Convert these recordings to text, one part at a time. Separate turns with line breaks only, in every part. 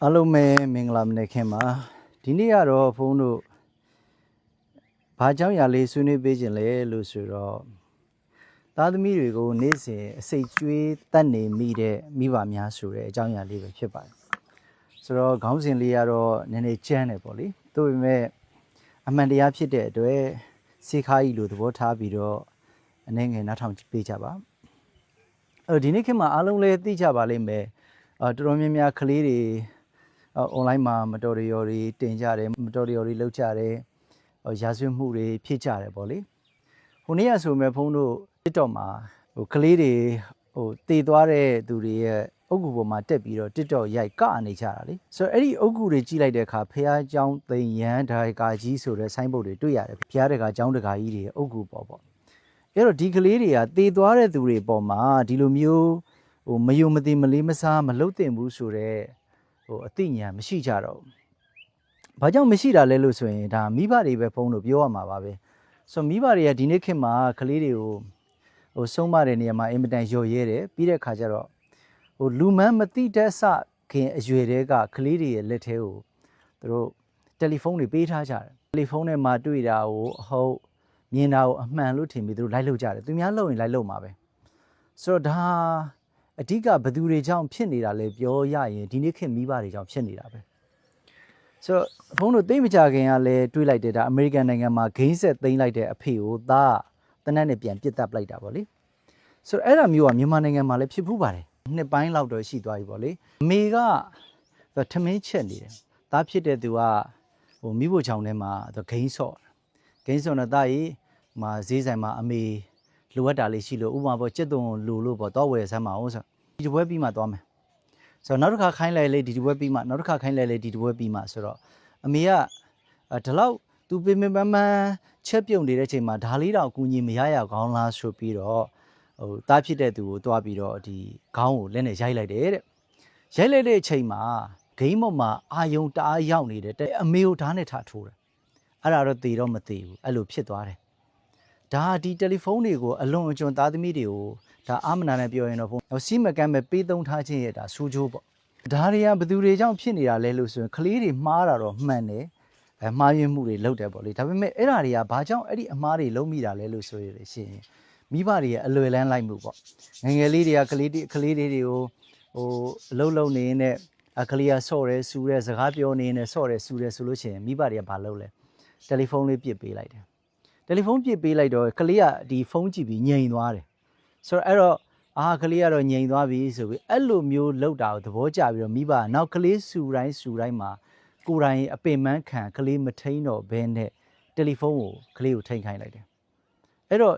အားလုံးပဲမင်္ဂလာမနက်ခင်းပါဒီနေ့ကတော့ဖုန်းတို့ဘာကြောင့်ရလေးဆွေးနွေးပေးခြင်းလဲလို့ဆိုတော့သားသမီးတွေကိုနေ့စဉ်အစိတ်ကျွေးတတ်နေမိတဲ့မိဘများဆိုတဲ့အကြောင်းအရာလေးပဲဖြစ်ပါတယ်ဆိုတော့ခေါင်းစဉ်လေးကတော့နည်းနည်းကျန်းတယ်ပေါ့လေဒါပေမဲ့အမှန်တရားဖြစ်တဲ့အတွက်စိတ်ခါကြီးလိုသဘောထားပြီးတော့အနေငယ်နားထောင်ပေးကြပါဒီနေ့ခေတ်မှာအားလုံးလည်းသိကြပါလိမ့်မယ်တော်တော်များများကလေးတွေonline မှာမတော်တရော်တွေတင်ကြတယ်မတော်တရော်တွေလောက်ကြတယ်ရာဇဝတ်မှုတွေဖြစ်ကြတယ်ပေါ့လေဟိုနေ့ကဆိုမဲ့ဖုန်းတို့ TikTok မှာကလေးတွေတည်သွားတဲ့သူတွေရဲ့အုပ်ကူပေါ်မှာတက်ပြီးတော့ TikTok ရိုက်ကနေကြတာလေဆိုတော့အဲ့ဒီအုပ်ကူတွေကြည့်လိုက်တဲ့အခါဖះเจ้าသိမ်ရန်ဒါကာကြီးဆိုတဲ့ဆိုင်းဘုတ်တွေတွေ့ရတယ်ဖះတကာเจ้าတကာကြီးတွေအုပ်ကူပေါ့အဲ့တော့ဒီကလေးတွေကတည်သွားတဲ့သူတွေပေါ်မှာဒီလိုမျိုးမယုံမသိမလေးမစားမလုပ်တင်ဘူးဆိုတော့အသိဉာဏ်မရှိကြတော့ဘာကြောင့်မရှိတာလဲလို့ဆိုရင်ဒါမိဘတွေပဲဖုန်းလို့ပြောရမှာပါပဲဆိုမိဘတွေကဒီနေ့ခေတ်မှာကလေးတွေကိုဆုံးမတဲ့နေရာမှာအင်မတန်ရော်ရဲတယ်ပြီးတဲ့ခါကျတော့လူမန်းမသိတတ်စခင်အရွယ်တွေကကလေးတွေရဲ့လက်ထဲကိုသူတို့တယ်လီဖုန်းတွေပေးထားကြတယ်တယ်လီဖုန်းထဲမှာတွေ့တာကိုဟုတ်မြင်တာကိုအမှန်လို့ထင်ပြီးသူတို့လိုက်လုပ်ကြတယ်သူများလုပ်ရင်လိုက်လုပ်မှာပဲဆိုတော့ဒါအဓိကဘသူတွေကြောင့်ဖြစ်နေတာလဲပြောရရင်ဒီနေ့ခေတ်မိဘတွေကြောင့်ဖြစ်နေတာပဲဆိုတော့ဘုန်းတို့သိမကြခင်ကလည်းတွေးလိုက်တယ်ဒါအမေရိကန်နိုင်ငံမှာဂိမ်းဆက်သိမ်းလိုက်တဲ့အဖေကိုသားတနက်နဲ့ပြန်ပစ်တက်ပလိုက်တာပေါ့လေဆိုတော့အဲ့ဒါမျိုးကမြန်မာနိုင်ငံမှာလည်းဖြစ်ဖူးပါတယ်နှစ်ပိုင်းလောက်တော့ရှိသွားပြီပေါ့လေအမေကထမင်းချက်နေတယ်သားဖြစ်တဲ့သူကမိဖို့ချောင်းထဲမှာဂိမ်းဆော့တော့သားကြီးဈေးဆိုင်မှာအမေလိုအပ်တာလေးရှိလို့ဥပမာပေါ့ကြက်သွန်လိုလို့ပေါ့တော့ဝယ်ဆမ်းမအောင်ဆိုဒီတပွဲပြီးမှသွားမယ်ဆိုတော့နောက်တစ်ခါခိုင်းလိုက်လေဒီတပွဲပြီးမှနောက်တစ်ခါခိုင်းလိုက်လေဒီတပွဲပြီးမှဆိုတော့အမေကဒီလောက်သူပင်ပန်းပန်းချက်ပြုတ်နေတဲ့အချိန်မှာဒါလေးတော့အကူကြီးမရရကောင်းလားဆိုပြီးတော့တားဖြစ်တဲ့သူကိုတွားပြီးတော့ဒီခေါင်းကိုလက်နဲ့ရိုက်လိုက်တယ်တဲ့ရိုက်လိုက်တဲ့အချိန်မှာဂိမ်းပေါ်မှာအာယုံတအားရောက်နေတယ်တဲ့အမေကိုဓာတ်နဲ့ထားထိုးတယ်အဲ့ဒါတော့သေတော့မသေးဘူးအဲ့လိုဖြစ်သွားတယ်ဒါဒီတယ်လီဖုန်းတွေကိုအလွန်အကျွံသားသမီးတွေကိုဒါအာမနာနဲ့ပြောရင်တော့ဖုန်းစီးမကမ်းပဲပေးသုံးထားခြင်းရဲ့ဒါစူးကျိုးပေါ့ဒါတွေကဘသူတွေကြောင့်ဖြစ်နေတာလဲလို့ဆိုရင်ကလေးတွေမှားတာတော့မှန်တယ်မှားယွင်းမှုတွေလုပ်တယ်ပေါ့လေဒါပေမဲ့အဲ့ဒါတွေကဘာကြောင့်အဲ့ဒီအမှားတွေလုံးမိတာလဲလို့ဆိုရရှင်မိဘတွေရဲ့အလွယ်လန်းလိုက်မှုပေါ့ငငယ်လေးတွေကကလေးတွေကိုအလုံးလုံးနေနဲ့ကလေးကဆော့ရဲစူရဲစကားပြောနေနဲ့ဆော့ရဲစူရဲဆိုလို့ရှိရင်မိဘတွေကဘာလုပ်လဲတယ်လီဖုန်းလေးပစ်ပေးလိုက်တယ်တယ်လီဖုန်းပစ်ပေးလိုက်တော့ကလေးကဒီဖုန်းကြည့်ပြီးငြိမ်သွားတယ်ဆိုတော့အဲ့တော့ကလေးကတော့ငြိမ်သွားပြီဆိုပြီးအဲ့လိုမျိုးလောက်တာကိုသဘောကျပြီးတော့မိဘကနောက်ကလေးစူတိုင်းမှာကိုယ်တိုင်အပင်ပန်းခံကလေးမထိန်တော့ဘဲနဲ့တယ်လီဖုန်းကိုကလေးကိုထိန်ခိုင်းလိုက်တယ်အဲ့တော့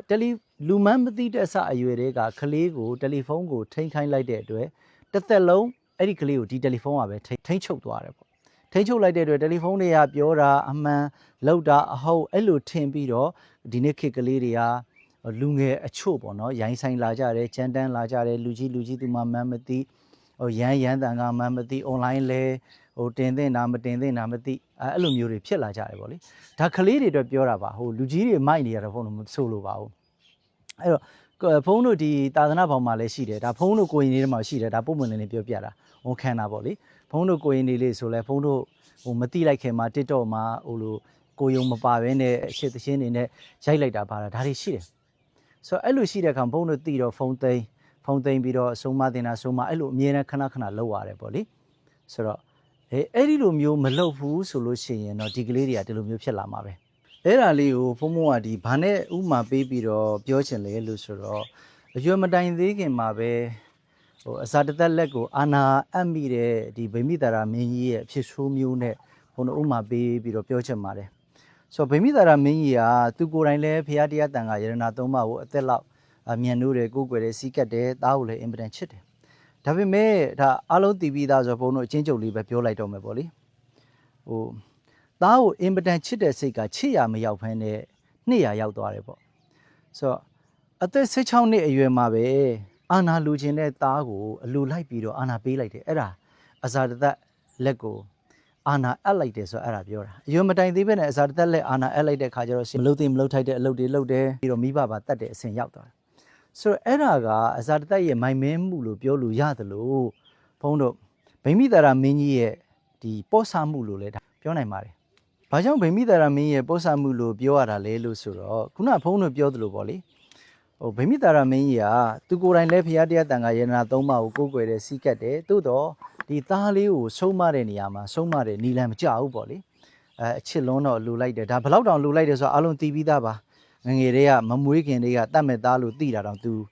လူမန်းမသိတဲ့အစအရွယ်တွေကကလေးကိုတယ်လီဖုန်းကိုထိန်ခိုင်းလိုက်တဲ့အတွက်တစ်သက်လုံးအဲ့ဒီကလေးကိုဒီတယ်လီဖုန်းကပဲထိန်ချုပ်သွားတယ်ပေါ့ထိန်ချုပ်လိုက်တဲ့အတွက်တယ်လီဖုန်းတွေကပြောတာအမှန်လောက်တာအဟုတ်အဲ့လိုထင်ပြီးတော့ဒီနေ့ခေတ်ကလေးတွေကလူငယ်အချို့ပေါ့နော်ရိုင်းဆိုင်လာကြတယ်ကြမ်းတမ်းလာကြတယ်လူကြီးသူမှမှန်းမသိရမ်းတန်ကမှန်းမသိ online လဲတင်သင့်တာမတင်သင့်တာမသိအဲ့လိုမျိုးတွေဖြစ်လာကြတယ်ပေါ့လေဒါကလေးတွေအတွက်ပြောတာပါလူကြီးတွေမိုက်နေရတော့ဖုန်းလို့မဆိုလို့ပါဘူးအဲ့တော့ဖုန်းတို့ဒီသာသနာပေါင်းမှာလည်းရှိတယ်ဒါဖုန်းတို့ကိုရင်လေးတွေမှာရှိတယ်ဒါပုံမှန်လေးပြောပြတာဝန်ခံတာပေါ့လေဖုန်းတို့ကိုရင်လေးဆိုလဲဖုန်းတို့မတိလိုက်ခင်မှာ TikTok မှာလိုကိုယုံမပါဘဲနဲ့အရှစ်သင်းနေနဲ့ရိုက်လိုက်တာပါတာဒါတွေရှိတယ်ဆိုတော့အဲ့လိုရှိတဲ့အခါဖုန်းတို့တီးတော့ဖုန်းသိမ်းပြီးတော့အဆုံးမတင်တာဆုံးမအဲ့လိုအမြဲတမ်းခဏလောက်ရတယ်ပေါ့လေဆိုတော့အဲ့ဒီလိုမျိုးမလုပ်ဘူးဆိုလို့ရှိရင်တော့ဒီကလေးတွေကဒီလိုမျိုးဖြစ်လာမှာပဲအဲ့ဒါလေးကိုဖုန်းကဒီဘာနဲ့ဥမာပေးပြီးတော့ပြောချင်လဲလို့ဆိုတော့အရွယ်မတိုင်သေးခင်မှာပဲအစာတသက်လက်ကိုအာနာအပ်မိတဲ့ဒီဗိမိတာရာမင်းကြီးရဲ့အဖြစ်ဆိုးမျိုးနဲ့ဘုန်းတို့ဥမာပေးပြီးတော့ပြောချင်ပါတယ်ဆိုတော့ဗိမိတာရာမင်းကြီးကသူကိုယ်တိုင်လည်းဖရာတရားတန်ခါယရနာသုံးပါးကိုအသက်လောက်မြန်နိုးတယ်ကိုယ်ွယ်တယ်စီးကတ်တယ်သားကိုလည်းအင်ပတန်ချစ်တယ်ဒါပေမဲ့ဒါအားလုံးတည်ပြီးသားဆိုဘုန်းတို့အချင်းချုပ်လေးပဲပြောလိုက်တော့မယ်ပေါ့လေသားကိုအင်ပတန်ချစ်တဲ့စိတ်ကချစ်ရမရောက်ဖ ೇನೆ 200ရောက်သွားတယ်ပေါ့ဆိုတော့အသက်16နှစ်အရွယ်မှာပဲအာနာလူချင်းတဲ့သားကိုအလိုလိုက်ပြီးတော့အာနာပေးလိုက်တယ်အဲ့ဒါအဇာတသက်လက်ကိုအာနာအပ်လိုက်တယ်ဆိုတော့အဲ့ဒါပြောတာအရွယ်မတိုင်သေးပဲနဲ့အဇာတသက်လက်အာနာအပ်လိုက်တဲ့ခါကျတော့မလှုပ်ထိုက်တဲ့အလုပ်တွေလုပ်တယ်ပြီးတော့မိဘပါတတ်တဲ့အဆင့်ရောက်သွားတယ်ဆိုတော့အဲ့ဒါကအဇာတသက်ရဲ့မိုင်မဲမှုလို့ပြောလို့ရတယ်လို့ဘုန်းတို့ဗိမိတာရာမင်းကြီးရဲ့ ဒီပော့ဆမှုလို့လည်းပြောနိုင်ပါတယ်။ဘာကြောင့်ဗိမိတာရမင်းရဲ့ပော့ဆမှုလို့ပြောရတာလဲလို့ဆိုတော့ခုနဖုန်းတို့ပြောသလိုပေါ့လေဟိုဗိမိတာရမင်းကြီးကသူကိုယ်တိုင်လည်းဖရာတရားတန်ခါယေနာ၃ပါးကိုကိုးကွယ်တဲ့စီးကတ်တယ်သို့တော့ဒီသားလေးကိုဆုံးမတဲ့နေရာမှာဆုံးမတဲ့နီလန်မကြဘူးပေါ့လေအချစ်လုံးတော့လူလိုက်တယ်ဒါဘလောက်တောင်လူလိုက်တယ်ဆိုတော့အလုံးတီးပြီးသားပါငငယ်တွေကမမွေးခင်တွေကတတ်မဲ့သားလို့သိတာတောင်သူ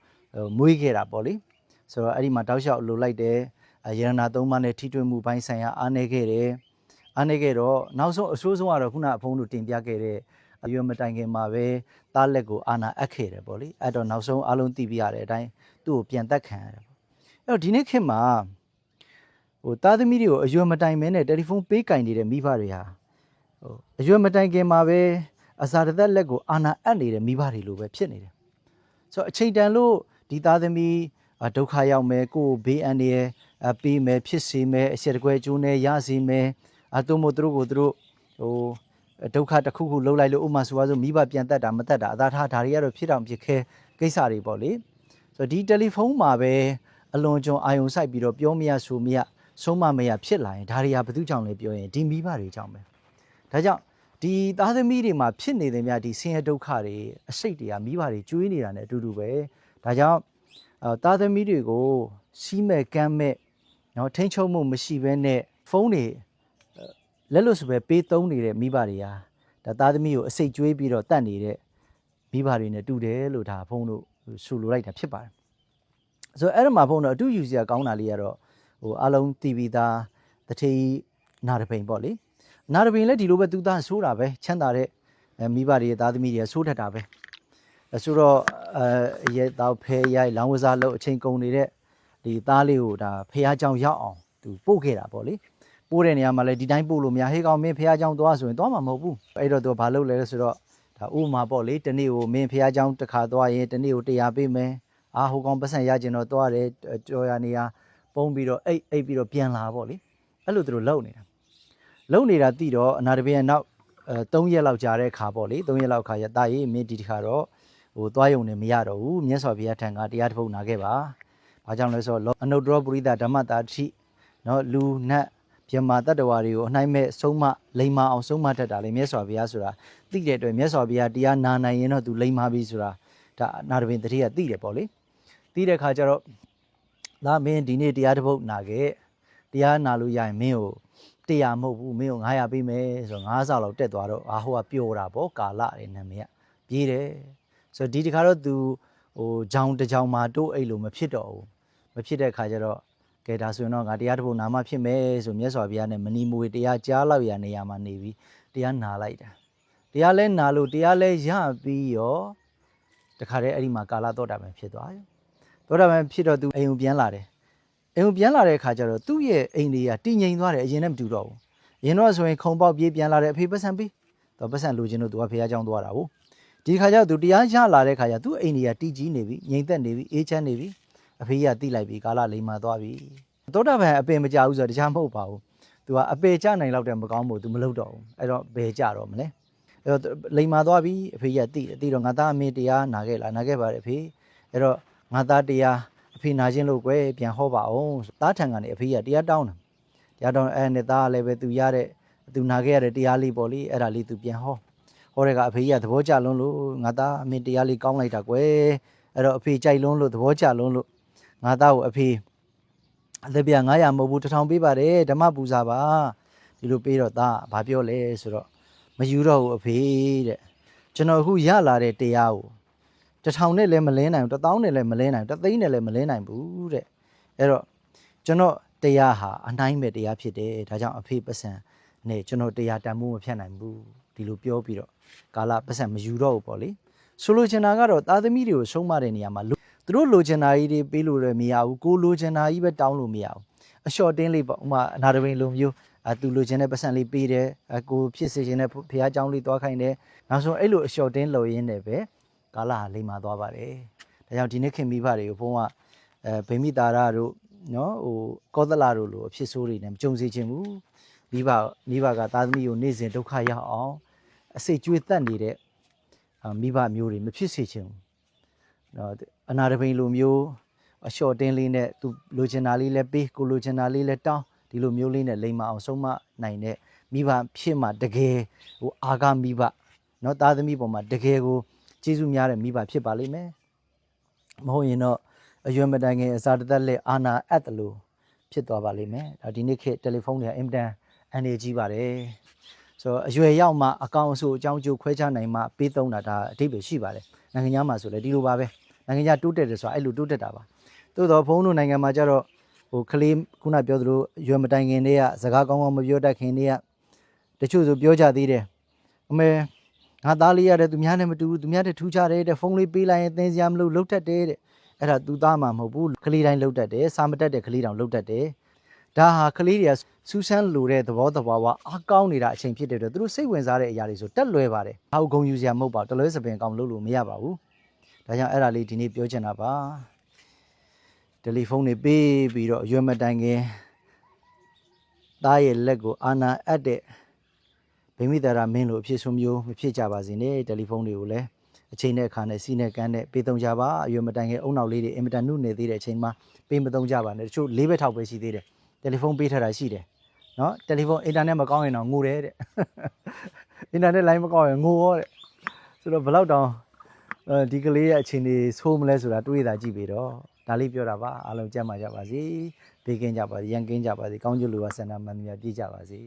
မွေးခဲ့တာပေါ့လေဆိုတော့အဲ့ဒီမှာတောက်လျှောက်လူလိုက်တယ်ယေနာ၃ပါးနဲ့ထိတွေ့မှုပိုင်းဆိုင်ရာအားနည်းခဲ့တယ်အားနည်းခဲ့တော့နောက်ဆုံးအဆိုးဆုံးကတော့ခုနအဖုံးတို့တင်ပြခဲ့တဲ့အရွယ်မတိုင်ခင်မှာပဲတားလက်ကိုအာနာအပ်ခဲ့တယ်ပေါ့လေအဲ့တော့နောက်ဆုံးအလုံးသိပြရတဲ့အတိုင်းသူ့ကိုပြန်တက်ခံရတယ်ပေါ့အဲ့တော့ဒီနေ့ခေတ်မှာဟိုသားသမီးတွေကိုအရွယ်မတိုင်မဲနဲ့တယ်လီဖုန်းပေးကင်နေတဲ့မိဘတွေဟာဟိုအရွယ်မတိုင်ခင်မှာပဲအစာတသက်လက်ကိုအာနာအပ်နေတဲ့မိဘတွေလိုပဲဖြစ်နေတယ်ဆိုတော့အချိန်တန်လို့ဒီသားသမီးဒုက္ခရောက်မယ်ကိုယ်ဘေးအန္တရာယ်ပေးမယ်ဖြစ်စေမယ်အချက်တကွဲကျိုးနဲ့ရစေမယ်သူမို့သူတို့ကိုသူတို့ဟိုဒုက္ခတစ်ခုခုလှုပ်လိုက်လို့ဥမာဆိုပါစို့မိဘပြန်တက်တာမတက်တာအသာထားဒါတွေကတော့ဖြစ်တော့ဖြစ်ခဲကိစ္စတွေပေါ့လေဆိုတော့ဒီတယ်လီဖုန်းမှာပဲအလွန်ကျွံအာယုံစိုက်ပြီးတော့ပြောမရဆိုမရဆုံးမမရဖြစ်လာရင်ဒါတွေကဘယ်သူကြောင့်လဲပြောရင်ဒီမိဘတွေကြောင့်ပဲဒါကြောင့်ဒီသားသမီးတွေမှာဖြစ်နေတဲ့များဒီဆင်းရဲဒုက္ခတွေအစိတ်တွေကမိဘတွေကျွေးနေတာ ਨੇ အတူတူပဲဒါကြောင့်သားသမီးတွေကိုစီးမဲ့ကမ်းမဲ့နော်ထိန်းချုပ်မှုမရှိဘဲနဲ့ဖုန်းတွေလက်လို့ဆိုပဲပေးသုံးနေတဲ့မိဘတွေဟာဒါသားသမီးကိုအစိတ်ကျွေးပြီးတော့တတ်နေတဲ့မိဘတွေနဲ့တူတယ်လို့ဒါဖုန်းတို့ဆိုလိုလိုက်တာဖြစ်ပါတယ်ဆိုတော့အဲ့ဒါမှာဖုန်းတော့အတူယူစရာကောင်းတာလေးကတော့ဟိုအလုံးတီဗီသားတထေးနာတပိန်ပေါ့လေနာတပိန်လည်းဒီလိုပဲသူသားဆိုးတာပဲချမ်းသာတဲ့မိဘတွေရဲ့သားသမီးတွေဆိုးတတ်တာပဲဆိုတော့ရဲတော့ဖဲရိုက်လောင်းဝစားလို့အချိန်ကုန်နေတဲ့ဒီသားလေးကိုဒါဖះเจ้าရောက်အောင်သူပို့ခဲ့တာပေါ့လေပို့တဲ့နေရာမှာလည်းဒီတိုင်းပို့လို့မရဟေးကောင်မင်းဖះเจ้าသွားဆိုရင်သွားမှာမဟုတ်ဘူးအဲ့တော့သူဘာလုပ်လဲဆိုတော့ဒါဥမာပေါ့လေတနေ့ကိုမင်းဖះเจ้าတစ်ခါသွားရင်တနေ့ကို100ပေးမယ်ဟိုကောင်ပတ်စံရကျင်တော့သွားတယ်ကြော်ရနေရပုံးပြီးတော့အိတ်ပြီးတော့ပြန်လာပေါ့လေအဲ့လိုသူတို့လုံနေတာတိတော့အနာတပင်ရဲ့နောက်3ရက်လောက်ကြာတဲ့ခါပေါ့လေ3ရက်လောက်ခါရတာရေးမင်းဒီတစ်ခါတော့ဟိုသွားယုံနေမရတော့ဘူးမြတ်စွာဘုရားထံကတရားတစ်ပုဒ်နာခဲ့ပါဘာကြောင့်လဲဆိုတော့အနုတ္တရပုရိသဓမ္မတာတိနော်လူနတ်ပြမတတ္တဝါတွေကိုအနှိုင်းမဲ့ဆုံးမလိမ္မာအောင်ဆုံးမတတ်တာလေမြတ်စွာဘုရားဆိုတာသိတဲ့အတွက်မြတ်စွာဘုရားတရားနာနိုင်ရင်တော့သူလိမ္မာပြီဆိုတာဒါအနာတပင်တတိယသိတယ်ပေါ့လေသိတဲ့ခါကျတော့ဒါမင်းဒီနေ့တရားတစ်ပုဒ်နာခဲ့တရားနာလို့ရရင်မင်းကို100မဟုတ်ဘူးမင်းကို900ပေးမယ်ဆိုတော့9ဆလောက်တက်သွားတော့ဟိုကပျော်တာပေါ့ကာလတဲ့နာမည်ကပြေးတယ်ဆိုတော့ဒီတခါတော့သူဟိုဂျောင်တစ်ကြောင်မှာတိုးအိတ်လို့မဖြစ်တော့ဘူးမဖြစ်တဲ့ခါကျတော့ကဲဒါဆိုရင်တော့ငါတရားတစ်ပုဒ်နာမှဖြစ်မယ်ဆိုမြတ်စွာဘုရားနဲ့မနီမွေတရားကြားလောက်ရနေရာမှာနေပြီးတရားနာလိုက်တာတရားလဲနာလို့တရားလဲရပြီးရောတခါတည်းအဲ့ဒီမှာကာလတော့တာပဲဖြစ်သွားတယ်တော့တာပဲဖြစ်တော့သူအိမ်ကိုပြန်လာတယ်အိမ်ကိုပြန်လာတဲ့အခါကျတော့သူ့ရဲ့အိမ်တွေကတည်ငြိမ်သွားတယ်အရင်နဲ့မတူတော့ဘူးအရင်တော့ဆိုရင်ခုံပေါက်ပြေးပြန်လာတယ်အဖေပတ်စံပေးတော့ပတ်စံလိုချင်လို့သူကဖះเจ้าသွားတာဟုတ်ဒီခါကျတော့သူတရားရလာတဲ့ခါကျသူ့အိမ်တွေကတည်ကြီးနေပြီငြိမ်သက်နေပြီအေးချမ်းနေပြီအဖေကတိလိုက်ပြီကာလလိမ္မာသွားပြီသောတာပန်အပင်မကြဘူးဆိုတော့တခြားမဟုတ်ပါဘူးသူကအပေကြနိုင်လောက်တဲ့မကောင်းဘူးသူမလုပ်တော့ဘူးအဲ့တော့ဘယ်ကြတော့မလဲအဲ့တော့လိမ္မာသွားပြီအဖေကတိတော့ငါသားအမေတရားနာခဲ့လားနာခဲ့ပါတယ်အဖေအဲ့တော့ငါသားတရားအဖေနာခြင်းလို့ကွယ်ပြန်ဟောပါအောင်သားထံကနေအဖေကတရားတောင်းတယ်တရားတောင်းအဲ့နဲ့သားကလည်းပဲသူရတဲ့သူနာခဲ့ရတဲ့တရားလေးပေါ့လေအဲ့ဒါလေးသူပြန်ဟောတဲ့ကအဖေကြီးကသဘောကျလွန်းလို့ငါသားအမေတရားလေးကောင်းလိုက်တာကွယ်အဲ့တော့အဖေကြိုက်လွန်းလို့သဘောကျလွန်းလို့ငါသားကိုအဖေအသက်ပြ900မဟုတ်ဘူး1000ပေးပါတယ်ဓမ္မပူဇာပါဒီလိုပေးတော့သားဘာပြောလဲဆိုတော့မယူတော့ဘူးအဖေတဲ့ကျွန်တော်အခုရလာတဲ့တရားကို1000နဲ့လည်းမလင်းနိုင်ဘူး1000နဲ့လည်းမလင်းနိုင်ဘူး3သိန်းနဲ့လည်းမလင်းနိုင်ဘူးတဲ့အဲ့တော့ကျွန်တော်တရားဟာအနှိုင်းမဲ့တရားဖြစ်တယ်ဒါကြောင့်အဖေပစံနဲ့ကျွန်တော်တရားတန်ဖိုးမဖြတ်နိုင်ဘူးဒီလိုပြောပြီးတော့ကာလပစံမယူတော့ဘူးပေါ့လေဆိုလိုချင်တာကတော့သားသမီးတွေကိုဆုံးမတဲ့နေရာမှာသူတို့လိုချင်တာကြီးတွေပေးလို့လည်းမရဘူးကိုလိုချင်တာကြီးပဲတောင်းလို့မရဘူးအလျှော့တင်းလေးပေါ့ဥမာအနာတပင်လိုမျိုးသူလိုချင်တဲ့ပစံလေးပေးတယ်ကိုဖြစ်စေချင်တဲ့ဖះเจ้าလေးသွားခိုင်းတယ်နောက်ဆုံးအဲ့လိုအလျှော့တင်းလုပ်ရင်းနဲ့ပဲကာလဟာလိမ္မာသွားပါတယ်ဒါကြောင့်ဒီနေ့ခင်မိဘတွေကိုဘုန်းကဗိမိတာရတို့နော်ဟိုကောသလတို့လိုအဖြစ်ဆိုးတွေနဲ့မကြုံစေချင်ဘူးမိဘကသားသမီးကိုနေ့စဉ်ဒုက္ခရောက်အောင်အစိတ်ကျွေးတတ်နေတဲ့မိဘမျိုးတွေမဖြစ်စေချင်ဘူးနော်အနာတပိန်လိုမျိုးအလျှော့တင်းလေးနဲ့သူလိုချင်တာလေးလည်းပေးကိုလိုချင်တာလေးလည်းတောင်း ဒီလိုမျိုးလေးနဲ့လိမ္မာအောင်ဆုံးမနိုင်တဲ့မိဘဖြစ်မှတကယ်ဟိုအာဃမိဘเนาะသားသမီးပေါ်မှာတကယ်ကိုကျေးဇူးများတဲ့မိဘဖြစ်ပါလိမ့်မယ်မဟုတ်ရင်တော့အရွယ်မတိုင်ခင်အစာတသက်လက်အာနာအပ်တယ်လို့ဖြစ်သွားပါလိမ့်မယ်ဒါဒီနေ့ခေတ်တယ်လီဖုန်းတွေအင်မတန်အနေကြီးပါတယ်ဆိုတော့အရွယ်ရောက်မှအကောင်အဆိုးအကြောင်းကျိုးခွဲခြားနိုင်မှပေးသုံးတာဒါအဓိပ္ပာယ်ရှိပါတယ်နိုင်ငံခြားမှာဆိုလည်းဒီလိုပါပဲနိုင်ငံခြားတိုးတက်တယ်ဆိုတာအဲ့လိုတိုးတက်တာပါသို့တော့ဘုန်းတို့နိုင်ငံမှာကျတော့ဟိုကလေးခုနပြောသလိုရွယ်မတိုင်ခင်တွေကစကားကောင်းကောင်းမပြောတတ်ခင်တွေကတချို့ဆိုပြောကြသေးတယ်အမေငါသားလေးရတယ်သူများနဲ့မတူဘူးသူများတဲ့ထူးခြားတယ်တဲ့ဖုန်းလေးပေးလိုက်ရင်သင်စရာမလိုလှုပ်တတ်တယ်တဲ့အဲ့ဒါသူသားမှမဟုတ်ဘူးကလေးတိုင်းလှုပ်တတ်တယ်စာမတတ်တဲ့ကလေးတောင်လှုပ်တတ်တယ်ဒါဟာကလေးတွေကစူးစမ်းလိုတဲ့သဘောတဘာဝအားကောင်းနေတာအချိန်ဖြစ်တဲ့အတွက်သူတို့စိတ်ဝင်စားတဲ့အရာတွေဆိုတက်လွယ်ပါတယ်။ဟာဂုံယူစရာမဟုတ်ပါဘူး။တလွဲစပင်ကောင်းလို့မရပါဘူး။ဒါကြောင့်အဲ့ဒါလေးဒီနေ့ပြောချင်တာပါ။တယ်လီဖုန်းတွေပေးပြီးတော့ရွယ်မတိုင်ခင်သားရဲ့လက်ကိုအာနာအပ်တဲ့ဗိမိတာရမင်းလိုအဖြစ်ဆိုမျိုးမဖြစ်ကြပါစေနဲ့တယ်လီဖုန်းတွေကိုလည်းအချိန်နဲ့အခါနဲ့စီးနဲ့ကန်းနဲ့ပေးသုံးကြပါအရွယ်မတိုင်ခင်အုံနောက်လေးတွေအင်မတန်နှုတ်နေသေးတဲ့အချိန်မှာပေးမသုံးကြပါနဲ့တချို့၄ဘက်ထောက်ပဲရှိသေးတယ်တယ်လီဖုန်းပေးထားတာရှိတယ်နော်တယ်လီဖုန်းအင်တာနက်မကောင်းရင်တော့ငိုတယ်တဲ့အင်တာနက်လိုင်းမကောင်းရင်ငိုရောတဲ့ဆိုတော့ဘယ်လောက်တောင်ဒီကလေးရဲ့အချိန်တွေဆိုးမလဲဆိုတာတွေးတာကြည့်ပြီးတော့ဒါလေးပြောတာပါအားလုံးကြမ်းပါကြပါစေဘေးကင်းကြပါစေရန်ကင်းကြပါစေကောင်းကျိုးလိုပါဆန္ဒမှန်များပြည့်ကြပါစေ